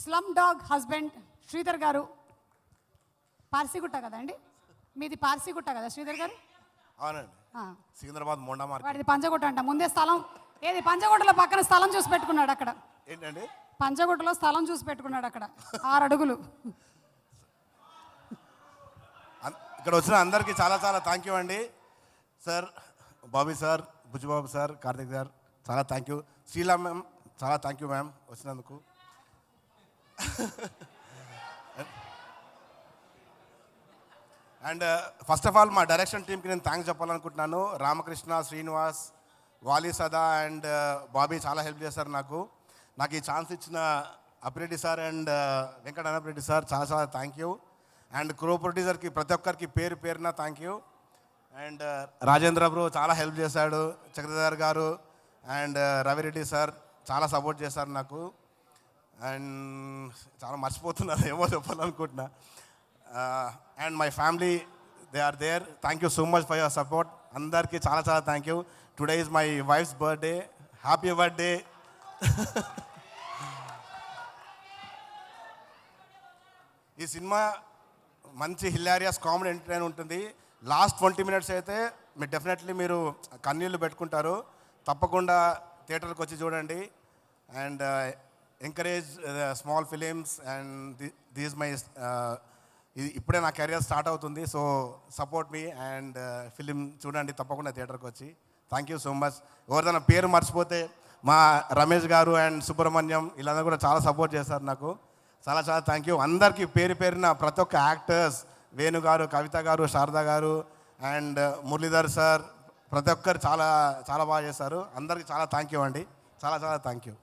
Slum dog husband Sridhar గారు. పార్సిగుట్ట కదండి మీది? పార్సిగుట్ట కదా శ్రీధర్ గారు? అవునండి, సికింద్రాబాద్ మోండా మార్కెట్. వాడిది పంజగుట్ట అంట. ముందే స్థలం ఏది పంజగుట్టలో పక్కన స్థలం చూసి పెట్టుకున్నాడు అక్కడ. ఏంటండి? పంజగుట్టలో స్థలం చూసి పెట్టుకున్నాడు అక్కడ 6 అడుగులు. ఇక్కడ వచ్చిన అందరికీ చాలా చాలా థ్యాంక్ యూ అండి. Sir, Bobby sir, Bujjibabu sir, Karthik sir, చాలా థ్యాంక్ యూ. శ్రీలా మ్యామ్, చాలా థ్యాంక్ యూ మ్యామ్ వచ్చినందుకు. అండ్ ఫస్ట్ ఆఫ్ ఆల్ మా డైరెక్షన్ టీమ్కి నేను థ్యాంక్స్ చెప్పాలనుకుంటున్నాను. రామకృష్ణ, శ్రీనివాస్, వాలి సదా అండ్ బాబీ చాలా హెల్ప్ చేశారు నాకు ఈ ఛాన్స్ ఇచ్చిన Appireddy sir and Venkata Annapreddy sir చాలా చాలా థ్యాంక్ యూ. అండ్ క్రో ప్రొడ్యూసర్కి ప్రతి ఒక్కరికి పేరు పేరున thank you. And Rajendra bro చాలా హెల్ప్ చేశాడు, చక్రధర్ గారు అండ్ రవిరెడ్డి సార్ చాలా సపోర్ట్ చేశారు నాకు. అండ్ చాలా మర్చిపోతున్నారు ఏమో చెప్పాలనుకుంటున్నా. And my family, they are there. Thank you so much for your support. అందరికీ చాలా చాలా thank you. Today is my wife's birthday. Happy birthday. ఈ సినిమా మంచి హిలారియస్ కామెడీ ఎంటర్టైన్ ఉంటుంది. లాస్ట్ 20 minutes అయితే మీరు డెఫినెట్లీ మీరు కన్నీళ్ళు పెట్టుకుంటారు. తప్పకుండా థియేటర్కి వచ్చి చూడండి. And encourage small films. And these my ఇది ఇప్పుడే నా కెరియర్ స్టార్ట్ అవుతుంది. So support me and film చూడండి తప్పకుండా థియేటర్కి వచ్చి. Thank you so much. ఎవరిదైనా పేరు మర్చిపోతే మా రమేష్ గారు అండ్ సుబ్రహ్మణ్యం వీళ్ళందరూ కూడా చాలా సపోర్ట్ చేశారు నాకు. చాలా చాలా థ్యాంక్ యూ అందరికీ పేరు పేరున. ప్రతి ఒక్క యాక్టర్స్, వేణు గారు, కవిత గారు, శారద గారు అండ్ మురళీధర్ సార్, ప్రతి ఒక్కరు చాలా చాలా బాగా చేశారు. అందరికీ చాలా థ్యాంక్ యూ అండి. చాలా చాలా థ్యాంక్ యూ.